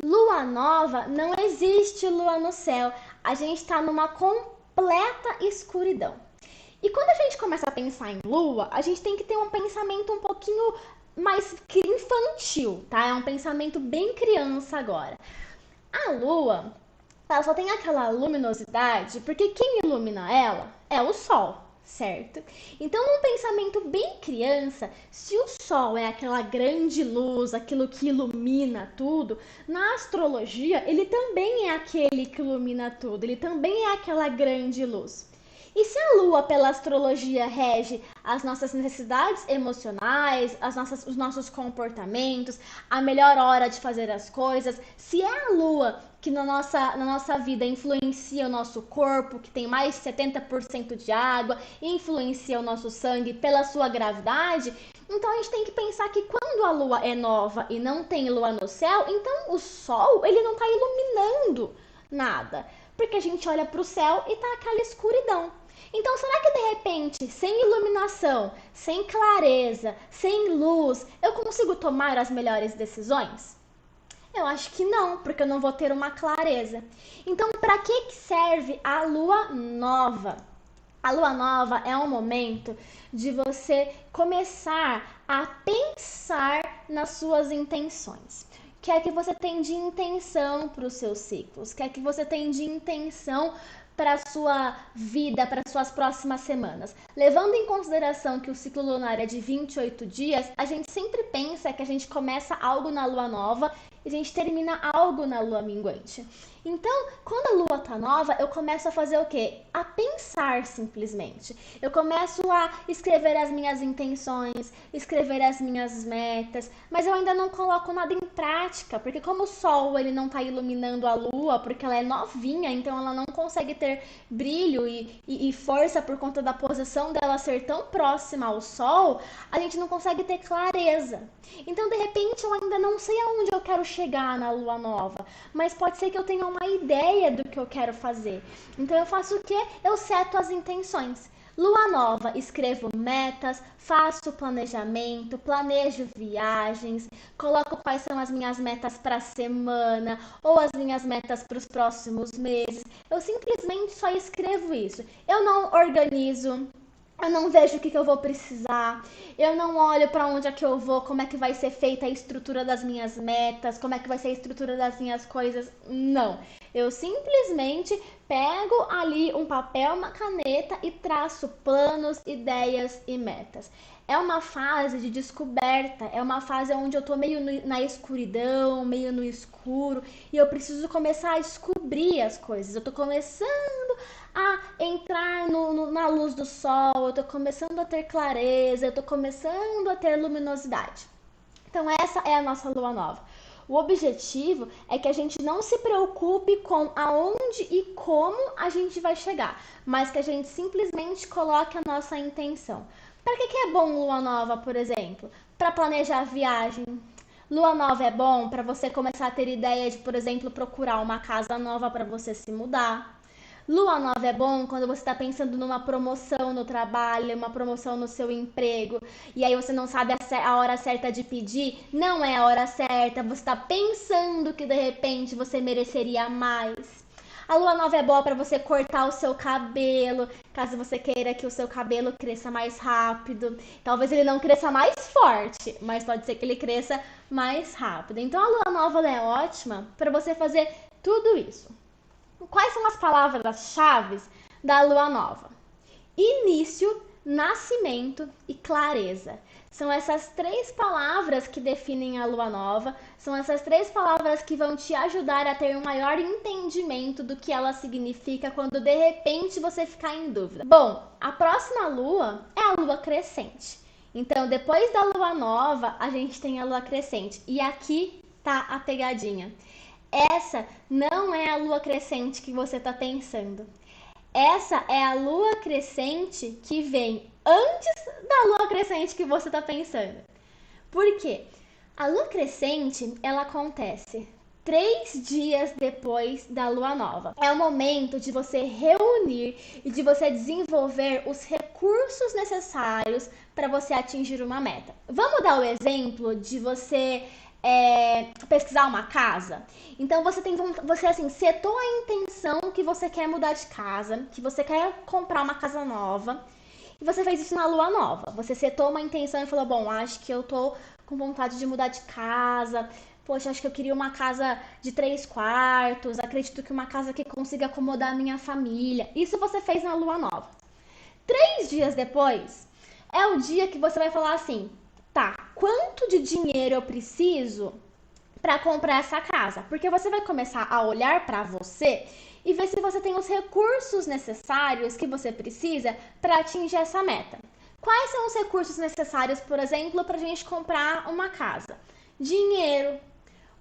Lua nova, não existe lua no céu. A gente está numa completa escuridão. E quando a gente começa a pensar em lua, a gente tem que ter um pensamento um pouquinho mais infantil, tá? É um pensamento bem criança agora. A lua, ela só tem aquela luminosidade porque quem ilumina ela é o sol, certo? Então, num pensamento bem criança, se o sol é aquela grande luz, aquilo que ilumina tudo, na astrologia ele também é aquele que ilumina tudo, ele também é aquela grande luz. E se a lua, pela astrologia, rege as nossas necessidades emocionais, os nossos comportamentos, a melhor hora de fazer as coisas, se é a lua que na nossa vida influencia o nosso corpo, que tem mais de 70% de água, influencia o nosso sangue pela sua gravidade, então a gente tem que pensar que quando a lua é nova e não tem lua no céu, então o sol ele não está iluminando nada, porque a gente olha para o céu e tá aquela escuridão. Então, será que de repente, sem iluminação, sem clareza, sem luz, eu consigo tomar as melhores decisões? Eu acho que não, porque eu não vou ter uma clareza. Então, para que serve a lua nova? A lua nova é um momento de você começar a pensar nas suas intenções. O que é que você tem de intenção para os seus ciclos? O que é que você tem de intenção para a sua vida, para as suas próximas semanas? Levando em consideração que o ciclo lunar é de 28 dias, a gente sempre pensa que a gente começa algo na lua nova e a gente termina algo na lua minguante. Então, quando a lua tá nova, eu começo a fazer o quê? A pensar simplesmente. Eu começo a escrever as minhas intenções, escrever as minhas metas, mas eu ainda não coloco nada em prática, porque como o sol ele não tá iluminando a lua, porque ela é novinha, então ela não consegue ter brilho e força por conta da posição dela ser tão próxima ao sol, a gente não consegue ter clareza. Então, de repente, eu ainda não sei aonde eu quero chegar na lua nova, mas pode ser que eu tenha uma ideia do que eu quero fazer. Então, eu faço o quê? Eu seto as intenções. Lua nova, escrevo metas, faço planejamento, planejo viagens, coloco quais são as minhas metas para a semana ou as minhas metas para os próximos meses. Eu simplesmente só escrevo isso. Eu não organizo. Eu não vejo o que eu vou precisar, eu não olho para onde é que eu vou, como é que vai ser feita a estrutura das minhas metas, como é que vai ser a estrutura das minhas coisas. Não, eu simplesmente pego ali um papel, uma caneta e traço planos, ideias e metas. É uma fase de descoberta, é uma fase onde eu tô meio na escuridão, meio no escuro, e eu preciso começar a descobrir as coisas. Eu tô começando a entrar na luz do sol, eu tô começando a ter clareza, eu tô começando a ter luminosidade. Então essa é a nossa lua nova. O objetivo é que a gente não se preocupe com aonde e como a gente vai chegar, mas que a gente simplesmente coloque a nossa intenção. Para que é bom lua nova, por exemplo? Para planejar viagem. Lua nova é bom para você começar a ter ideia de, por exemplo, procurar uma casa nova para você se mudar. Lua nova é bom quando você está pensando numa promoção no trabalho, uma promoção no seu emprego, e aí você não sabe a hora certa de pedir, não é a hora certa, você está pensando que de repente você mereceria mais. A lua nova é boa para você cortar o seu cabelo, caso você queira que o seu cabelo cresça mais rápido. Talvez ele não cresça mais forte, mas pode ser que ele cresça mais rápido. Então a lua nova é ótima para você fazer tudo isso. Quais são as palavras-chave da lua nova? Início, nascimento e clareza. São essas três palavras que definem a lua nova, são essas três palavras que vão te ajudar a ter um maior entendimento do que ela significa quando de repente você ficar em dúvida. Bom, a próxima lua é a lua crescente. Então, depois da lua nova, a gente tem a lua crescente. E aqui tá a pegadinha. Essa não é a lua crescente que você está pensando. Essa é a lua crescente que vem antes da lua crescente que você está pensando. Por quê? A lua crescente, ela acontece 3 dias depois da lua nova. É o momento de você reunir e de você desenvolver os recursos necessários para você atingir uma meta. Vamos dar o exemplo de você pesquisar uma casa. Então você assim, setou a intenção que você quer mudar de casa, que você quer comprar uma casa nova, e você fez isso na lua nova. Você setou uma intenção e falou: bom, acho que eu tô com vontade de mudar de casa. Poxa, acho que eu queria uma casa de 3 quartos. Acredito que uma casa que consiga acomodar a minha família. Isso você fez na lua nova. 3 dias depois, é o dia que você vai falar assim: tá, quanto de dinheiro eu preciso para comprar essa casa? Porque você vai começar a olhar para você e ver se você tem os recursos necessários que você precisa para atingir essa meta. Quais são os recursos necessários, por exemplo, para a gente comprar uma casa? Dinheiro,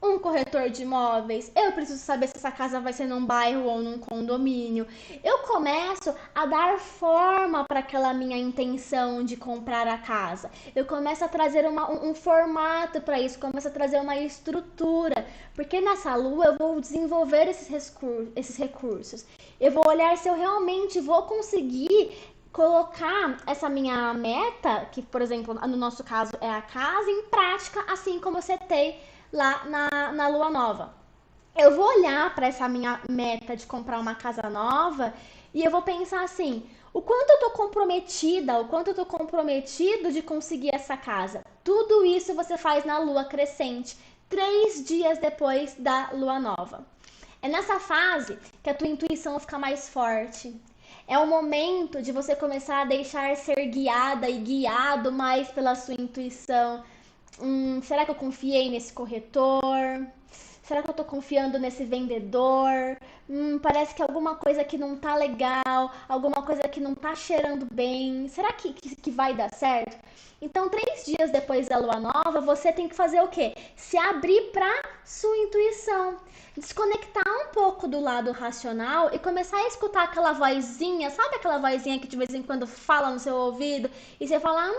um corretor de imóveis, eu preciso saber se essa casa vai ser num bairro ou num condomínio. Eu começo a dar forma para aquela minha intenção de comprar a casa. Eu começo a trazer um formato para isso, começo a trazer uma estrutura, porque nessa lua eu vou desenvolver esses recursos. Eu vou olhar se eu realmente vou conseguir colocar essa minha meta, que por exemplo no nosso caso é a casa, em prática, assim como eu setei lá na lua nova. Eu vou olhar para essa minha meta de comprar uma casa nova e eu vou pensar assim: o quanto eu tô comprometida, o quanto eu tô comprometido de conseguir essa casa. Tudo isso você faz na lua crescente, 3 dias depois da lua nova. É nessa fase que a tua intuição fica mais forte. É o momento de você começar a deixar ser guiada e guiado mais pela sua intuição. Será que eu confiei nesse corretor? Será que eu tô confiando nesse vendedor? Parece que alguma coisa que não tá legal, alguma coisa que não tá cheirando bem. Será que vai dar certo? Então, 3 dias depois da lua nova, você tem que fazer o quê? Se abrir pra sua intuição. Desconectar um pouco do lado racional e começar a escutar aquela vozinha, sabe aquela vozinha que de vez em quando fala no seu ouvido e você fala: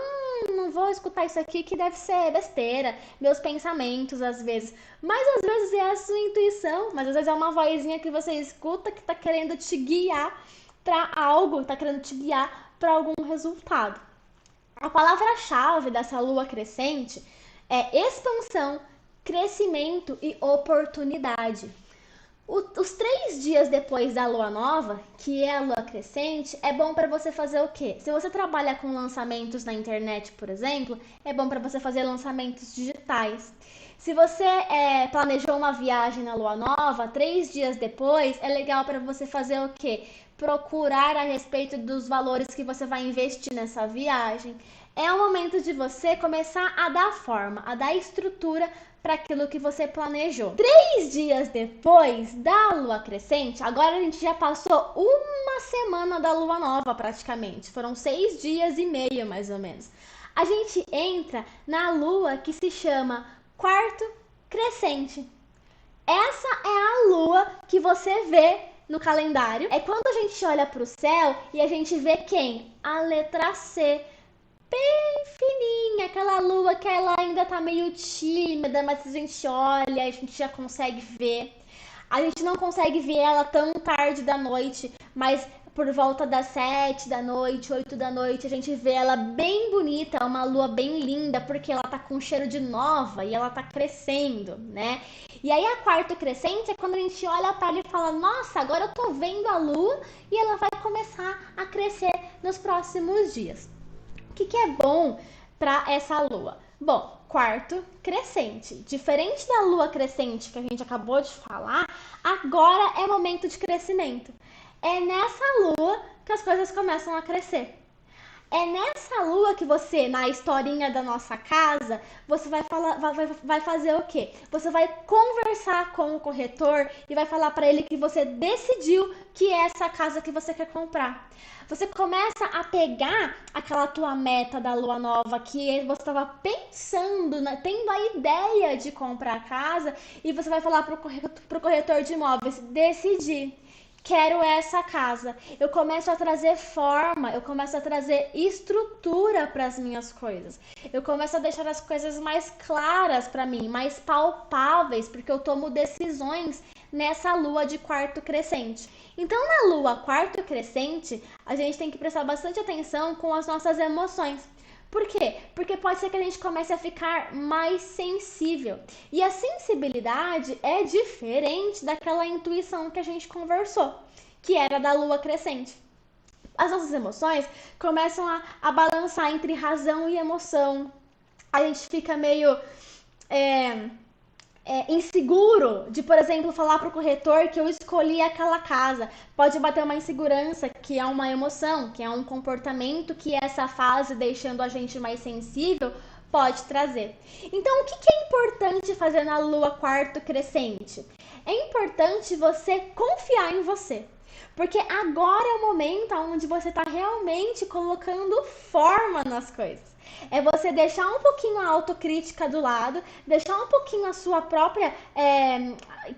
não vou escutar isso aqui que deve ser besteira, meus pensamentos às vezes. Mas às vezes é a sua intuição, mas às vezes é uma vozinha que você escuta que tá querendo te guiar para algo, tá querendo te guiar para algum resultado. A palavra-chave dessa lua crescente é expansão, crescimento e oportunidade. Os 3 dias depois da lua nova, que é a lua crescente, é bom para você fazer o quê? Se você trabalha com lançamentos na internet, por exemplo, é bom para você fazer lançamentos digitais. Se você planejou uma viagem na lua nova, 3 dias depois, é legal para você fazer o quê? Procurar a respeito dos valores que você vai investir nessa viagem. É o momento de você começar a dar forma, a dar estrutura para aquilo que você planejou. 3 dias depois da lua crescente, agora a gente já passou uma semana da lua nova praticamente. Foram 6 dias e meio mais ou menos. A gente entra na lua que se chama quarto crescente. Essa é a lua que você vê no calendário. É quando a gente olha para o céu e a gente vê quem? A letra C. Bem fininha, aquela lua que ela ainda tá meio tímida, mas a gente olha, a gente já consegue ver. A gente não consegue ver ela tão tarde da noite, mas por volta das 7 da noite, 8 da noite, a gente vê ela bem bonita, uma lua bem linda, porque ela tá com cheiro de nova e ela tá crescendo, né? E aí a quarto crescente é quando a gente olha para ela e fala: nossa, agora eu tô vendo a lua e ela vai começar a crescer nos próximos dias. O que é bom para essa lua? Bom, quarto crescente. Diferente da lua crescente que a gente acabou de falar, agora é momento de crescimento. É nessa lua que as coisas começam a crescer. É nessa lua que você, na historinha da nossa casa, você vai fazer o quê? Você vai conversar com o corretor e vai falar para ele que você decidiu que é essa casa que você quer comprar. Você começa a pegar aquela tua meta da lua nova que você estava pensando, tendo a ideia de comprar a casa, e você vai falar pro corretor de imóveis: decidi. Quero essa casa. Eu começo a trazer forma, eu começo a trazer estrutura para as minhas coisas. Eu começo a deixar as coisas mais claras para mim, mais palpáveis, porque eu tomo decisões nessa lua de quarto crescente. Então, na lua quarto crescente, a gente tem que prestar bastante atenção com as nossas emoções. Por quê? Porque pode ser que a gente comece a ficar mais sensível. E a sensibilidade é diferente daquela intuição que a gente conversou, que era da lua crescente. As nossas emoções começam a balançar entre razão e emoção. A gente fica meio inseguro de, por exemplo, falar para o corretor que eu escolhi aquela casa. Pode bater uma insegurança, que é uma emoção, que é um comportamento que essa fase, deixando a gente mais sensível, pode trazer. Então, o que é importante fazer na lua quarto crescente? É importante você confiar em você. Porque agora é o momento onde você está realmente colocando forma nas coisas. É você deixar um pouquinho a autocrítica do lado, deixar um pouquinho a sua própria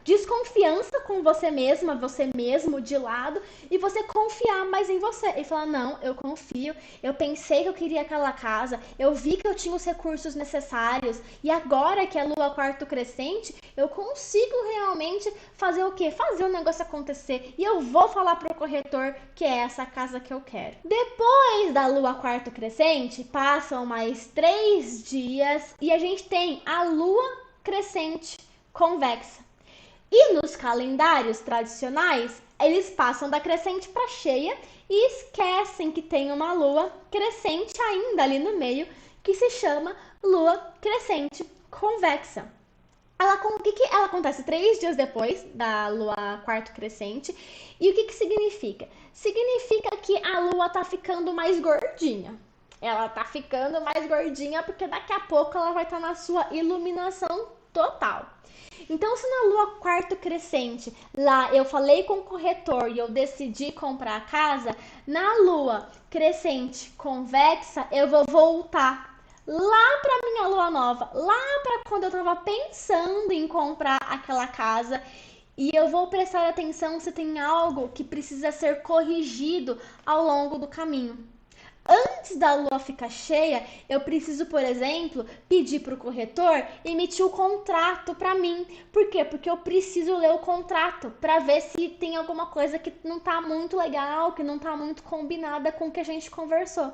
desconfiança com você mesma, você mesmo de lado, e você confiar mais em você. E falar, não, eu confio, eu pensei que eu queria aquela casa, eu vi que eu tinha os recursos necessários, e agora que é lua quarto crescente, eu consigo realmente fazer o quê? Fazer o negócio acontecer. E eu vou falar pro corretor que é essa casa que eu quero. Depois da lua quarto crescente, passam mais 3 dias e a gente tem a lua crescente convexa. E nos calendários tradicionais, eles passam da crescente para cheia e esquecem que tem uma lua crescente ainda ali no meio, que se chama lua crescente convexa. Ela acontece 3 dias depois da lua quarto crescente. E o que significa? Significa que a lua tá ficando mais gordinha. Ela tá ficando mais gordinha porque daqui a pouco ela vai estar na sua iluminação total. Então, se na lua quarto crescente, lá eu falei com o corretor e eu decidi comprar a casa, na lua crescente convexa, eu vou voltar lá para minha lua nova, lá para quando eu estava pensando em comprar aquela casa, e eu vou prestar atenção se tem algo que precisa ser corrigido ao longo do caminho. Antes da lua ficar cheia, eu preciso, por exemplo, pedir para o corretor emitir o contrato para mim. Por quê? Porque eu preciso ler o contrato para ver se tem alguma coisa que não está muito legal, que não está muito combinada com o que a gente conversou.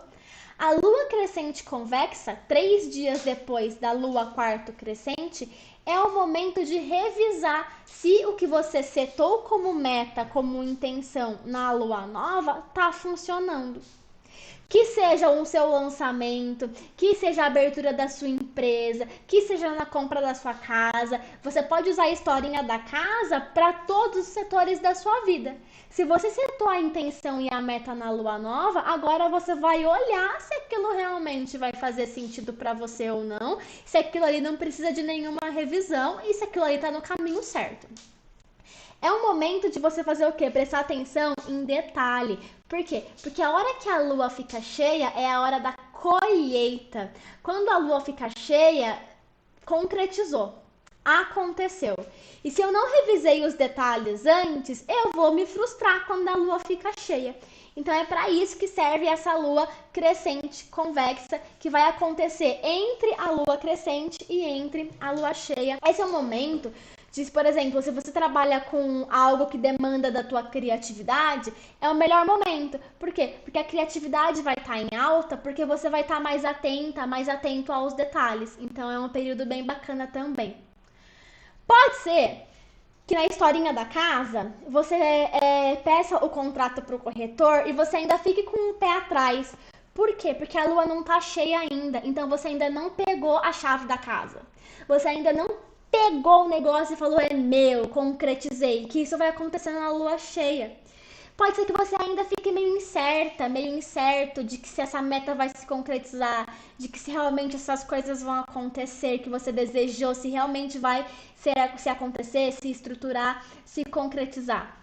A lua crescente convexa, 3 dias depois da lua quarto crescente, é o momento de revisar se o que você setou como meta, como intenção na lua nova, está funcionando. Que seja o seu lançamento, que seja a abertura da sua empresa, que seja na compra da sua casa. Você pode usar a historinha da casa para todos os setores da sua vida. Se você setou a intenção e a meta na lua nova, agora você vai olhar se aquilo realmente vai fazer sentido para você ou não, se aquilo ali não precisa de nenhuma revisão e se aquilo ali está no caminho certo. É um momento de você fazer o quê? Prestar atenção em detalhe. Por quê? Porque a hora que a lua fica cheia é a hora da colheita. Quando a lua fica cheia, concretizou. Aconteceu. E se eu não revisei os detalhes antes, eu vou me frustrar quando a lua fica cheia. Então é para isso que serve essa lua crescente convexa, que vai acontecer entre a lua crescente e entre a lua cheia. Esse é o momento de, por exemplo, se você trabalha com algo que demanda da tua criatividade, é o melhor momento. Por quê? Porque a criatividade vai estar em alta, porque você vai estar mais atenta, mais atento aos detalhes. Então é um período bem bacana também. Pode ser que na historinha da casa, você peça o contrato para o corretor e você ainda fique com o pé atrás. Por quê? Porque a lua não está cheia ainda, então você ainda não pegou a chave da casa. Você ainda não pegou o negócio e falou, é meu, concretizei, que isso vai acontecer na lua cheia. Pode ser que você ainda fique meio incerta, meio incerto de que se essa meta vai se concretizar, de que se realmente essas coisas vão acontecer, que você desejou, se realmente vai se acontecer, se estruturar, se concretizar.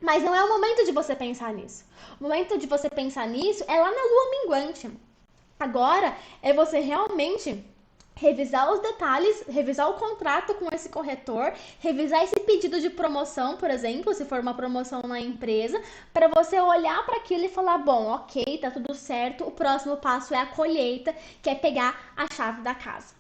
Mas não é o momento de você pensar nisso. O momento de você pensar nisso é lá na lua minguante. Agora é você realmente revisar os detalhes, revisar o contrato com esse corretor, revisar esse pedido de promoção, por exemplo, se for uma promoção na empresa, para você olhar para aquilo e falar, bom, ok, tá tudo certo, o próximo passo é a colheita, que é pegar a chave da casa.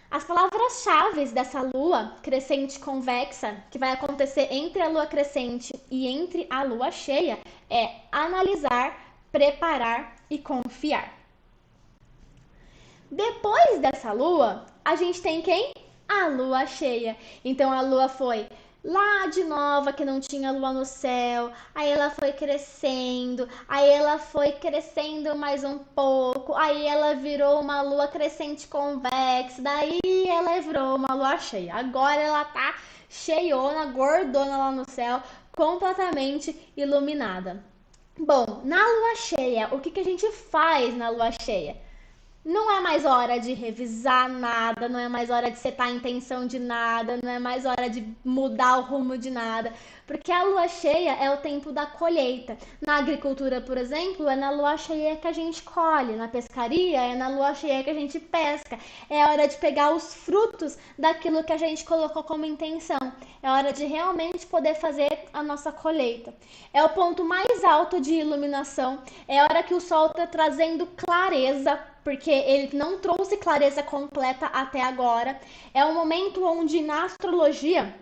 As palavras-chave dessa lua crescente convexa, que vai acontecer entre a lua crescente e entre a lua cheia, é analisar, preparar e confiar. Depois dessa lua, a gente tem quem? A lua cheia. Então a lua foi lá de nova, que não tinha lua no céu, aí ela foi crescendo, aí ela foi crescendo mais um pouco, aí ela virou uma lua crescente convexa, daí ela virou uma lua cheia. Agora ela tá cheiona, gordona lá no céu, completamente iluminada. Bom, na lua cheia, o que que a gente faz na lua cheia? Não é mais hora de revisar nada, não é mais hora de setar a intenção de nada, não é mais hora de mudar o rumo de nada, porque a lua cheia é o tempo da colheita. Na agricultura, por exemplo, é na lua cheia que a gente colhe, na pescaria é na lua cheia que a gente pesca. É hora de pegar os frutos daquilo que a gente colocou como intenção. É hora de realmente poder fazer a nossa colheita. É o ponto mais alto de iluminação, é hora que o sol está trazendo clareza, porque ele não trouxe clareza completa até agora. É um momento onde na astrologia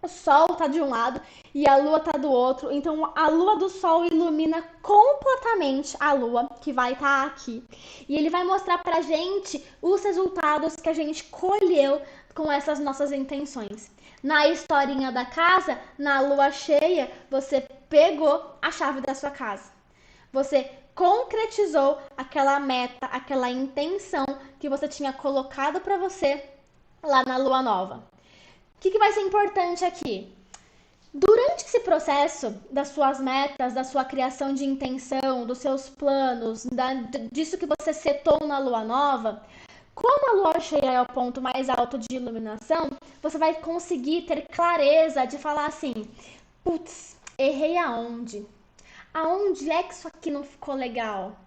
o sol tá de um lado e a lua tá do outro. Então a lua do sol ilumina completamente a lua que vai estar aqui. E ele vai mostrar pra gente os resultados que a gente colheu com essas nossas intenções. Na historinha da casa, na lua cheia, você pegou a chave da sua casa. Você concretizou aquela meta, aquela intenção que você tinha colocado para você lá na lua nova. O que vai ser importante aqui? Durante esse processo das suas metas, da sua criação de intenção, dos seus planos, disso que você setou na lua nova, como a lua cheia é o ponto mais alto de iluminação, você vai conseguir ter clareza de falar assim: putz, errei aonde? Aonde é que isso aqui não ficou legal?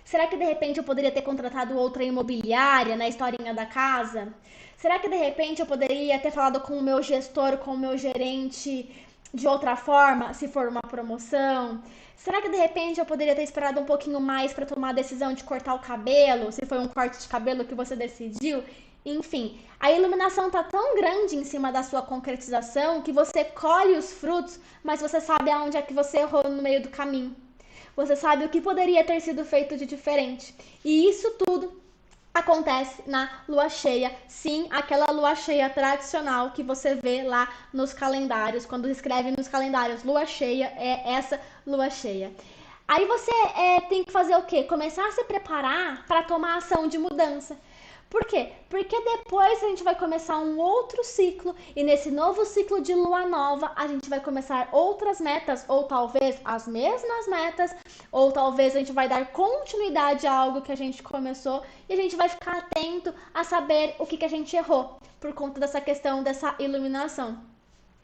Será que de repente eu poderia ter contratado outra imobiliária na historinha da casa? Será que de repente eu poderia ter falado com o meu gestor, com o meu gerente de outra forma, se for uma promoção? Será que de repente eu poderia ter esperado um pouquinho mais para tomar a decisão de cortar o cabelo, se foi um corte de cabelo que você decidiu? Enfim, a iluminação está tão grande em cima da sua concretização que você colhe os frutos, mas você sabe aonde é que você errou no meio do caminho. Você sabe o que poderia ter sido feito de diferente. E isso tudo acontece na lua cheia. Sim, aquela lua cheia tradicional que você vê lá nos calendários, quando escreve nos calendários lua cheia, é essa lua cheia. Aí você tem que fazer o quê? Começar a se preparar para tomar ação de mudança. Por quê? Porque depois a gente vai começar um outro ciclo e nesse novo ciclo de lua nova a gente vai começar outras metas, ou talvez as mesmas metas, ou talvez a gente vai dar continuidade a algo que a gente começou e a gente vai ficar atento a saber o que a gente errou por conta dessa questão dessa iluminação.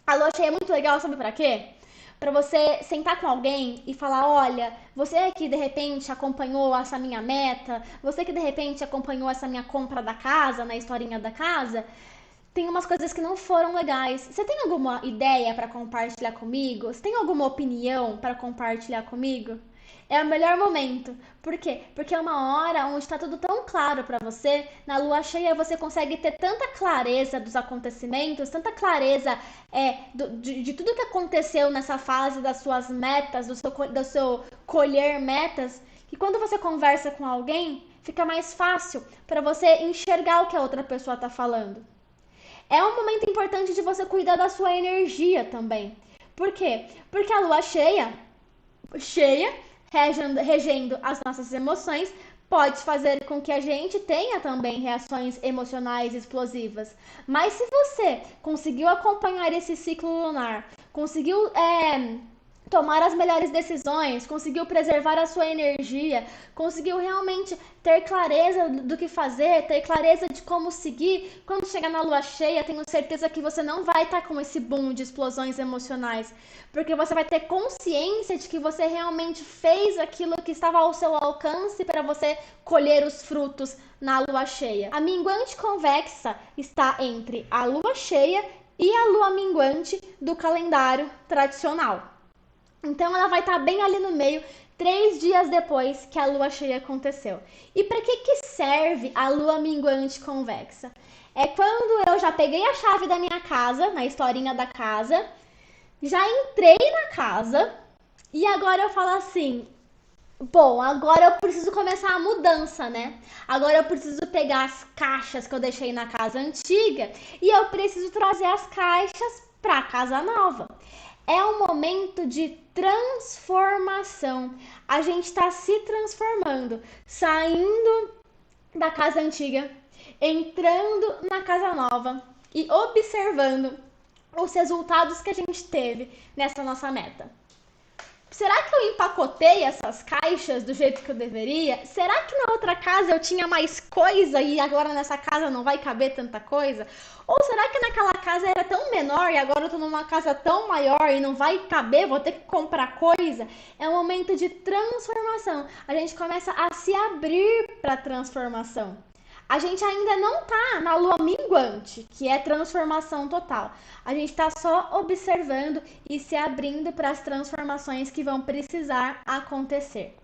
A lua cheia é muito legal, sabe pra quê? Para você sentar com alguém e falar: olha, você que de repente acompanhou essa minha meta, você que de repente acompanhou essa minha compra da casa, na historinha da casa, tem umas coisas que não foram legais. Você tem alguma ideia para compartilhar comigo? Você tem alguma opinião para compartilhar comigo? É o melhor momento. Por quê? Porque é uma hora onde está tudo tão claro para você. Na lua cheia você consegue ter tanta clareza dos acontecimentos, tanta clareza de tudo que aconteceu nessa fase das suas metas, do seu colher metas, que quando você conversa com alguém, fica mais fácil para você enxergar o que a outra pessoa está falando. É um momento importante de você cuidar da sua energia também. Por quê? Porque a lua cheia, regendo as nossas emoções, pode fazer com que a gente tenha também reações emocionais explosivas. Mas se você conseguiu acompanhar esse ciclo lunar, conseguiu tomar as melhores decisões, conseguiu preservar a sua energia, conseguiu realmente ter clareza do que fazer, ter clareza de como seguir, quando chegar na lua cheia, tenho certeza que você não vai estar com esse boom de explosões emocionais, porque você vai ter consciência de que você realmente fez aquilo que estava ao seu alcance para você colher os frutos na lua cheia. A minguante convexa está entre a lua cheia e a lua minguante do calendário tradicional. Então ela vai estar bem ali no meio, 3 dias depois que a lua cheia aconteceu. E para que serve a lua minguante convexa? É quando eu já peguei a chave da minha casa, na historinha da casa, já entrei na casa e agora eu falo assim: Bom, agora eu preciso começar a mudança, né? Agora eu preciso pegar as caixas que eu deixei na casa antiga e eu preciso trazer as caixas para a casa nova. É um momento de transformação. A gente está se transformando, saindo da casa antiga, entrando na casa nova e observando os resultados que a gente teve nessa nossa meta. Será que eu empacotei essas caixas do jeito que eu deveria? Será que na outra casa eu tinha mais coisa e agora nessa casa não vai caber tanta coisa? Ou será que naquela casa era tão menor e agora eu tô numa casa tão maior e não vai caber, vou ter que comprar coisa? É um momento de transformação. A gente começa a se abrir para a transformação. A gente ainda não tá na lua minguante, que é transformação total. A gente está só observando e se abrindo para as transformações que vão precisar acontecer.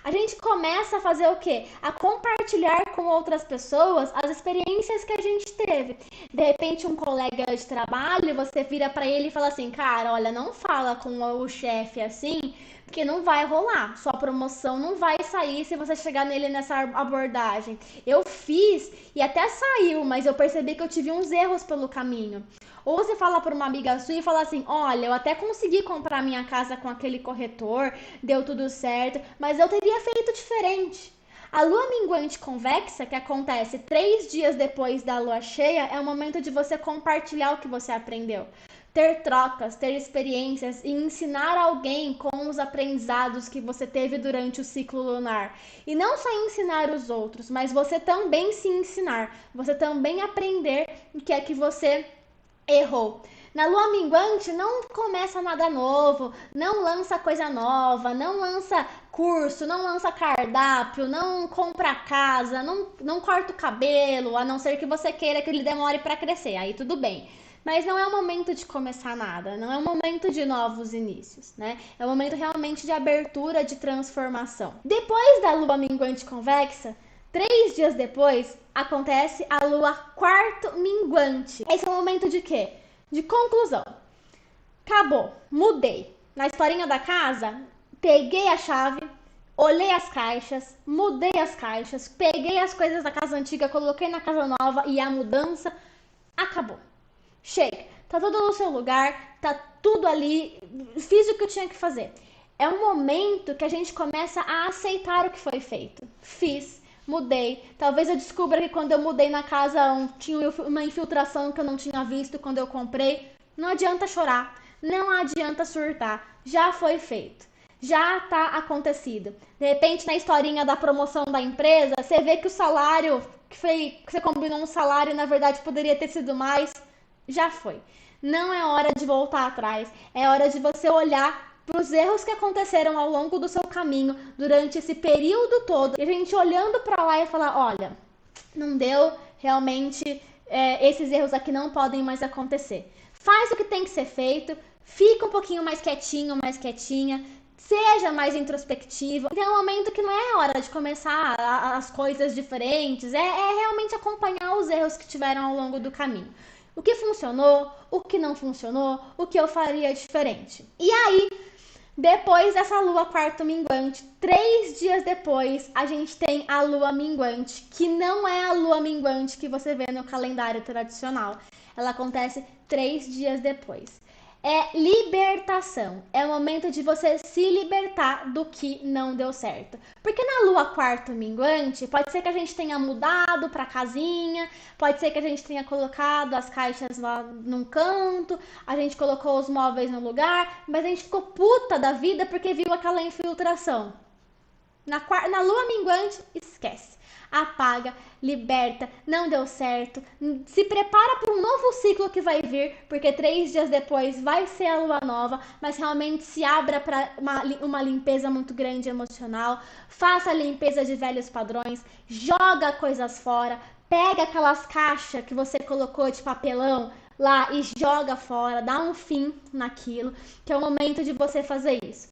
A gente começa a fazer o quê? A compartilhar com outras pessoas as experiências que a gente teve. De repente, um colega de trabalho, você vira para ele e fala assim: cara, olha, não fala com o chefe assim, porque não vai rolar. Sua promoção não vai sair se você chegar nele nessa abordagem. Eu fiz e até saiu, mas eu percebi que eu tive uns erros pelo caminho. Ou você fala para uma amiga sua e fala assim: olha, eu até consegui comprar minha casa com aquele corretor, deu tudo certo, mas eu teria feito diferente. A lua minguante convexa, que acontece 3 dias depois da lua cheia, é o momento de você compartilhar o que você aprendeu. Ter trocas, ter experiências e ensinar alguém com os aprendizados que você teve durante o ciclo lunar. E não só ensinar os outros, mas você também se ensinar, você também aprender o que é que você errou. Na lua minguante não começa nada novo, não lança coisa nova, não lança curso, não lança cardápio, não compra casa, não corta o cabelo, a não ser que você queira que ele demore para crescer, aí tudo bem. Mas não é o momento de começar nada, não é o momento de novos inícios, né? É o momento realmente de abertura, de transformação. Depois da lua minguante convexa, 3 dias depois, acontece a lua quarto minguante. Esse é o momento de quê? De conclusão. Acabou, mudei. Na historinha da casa, peguei a chave, olhei as caixas, mudei as caixas, peguei as coisas da casa antiga, coloquei na casa nova e a mudança acabou. Chega, tá tudo no seu lugar, tá tudo ali, fiz o que eu tinha que fazer. É um momento que a gente começa a aceitar o que foi feito. Fiz, mudei. Talvez eu descubra que quando eu mudei na casa tinha uma infiltração que eu não tinha visto quando eu comprei. Não adianta chorar, não adianta surtar. Já foi feito. Já tá acontecido. De repente, na historinha da promoção da empresa, você vê que o salário que você combinou um salário, na verdade poderia ter sido mais. Já foi. Não é hora de voltar atrás. É hora de você olhar para os erros que aconteceram ao longo do seu caminho durante esse período todo. E a gente olhando para lá e falar: olha, não deu, realmente esses erros aqui não podem mais acontecer. Faz o que tem que ser feito, fica um pouquinho mais quietinho, mais quietinha. Seja mais introspectivo. Tem um momento que não é hora de começar as coisas diferentes. É realmente acompanhar os erros que tiveram ao longo do caminho. O que funcionou, o que não funcionou, o que eu faria diferente. E aí, depois dessa lua quarto minguante, 3 dias depois, a gente tem a lua minguante, que não é a lua minguante que você vê no calendário tradicional. Ela acontece 3 dias depois. É libertação. É o momento de você se libertar do que não deu certo. Porque na lua quarto minguante, pode ser que a gente tenha mudado pra casinha, pode ser que a gente tenha colocado as caixas lá num canto, a gente colocou os móveis no lugar, mas a gente ficou puta da vida porque viu aquela infiltração. Na lua minguante, esquece. Apaga, liberta, não deu certo. Se prepara para um novo ciclo que vai vir, porque 3 dias depois vai ser a lua nova, mas realmente se abra para uma limpeza muito grande emocional. Faça a limpeza de velhos padrões, joga coisas fora, pega aquelas caixas que você colocou de papelão lá e joga fora, dá um fim naquilo, que é o momento de você fazer isso.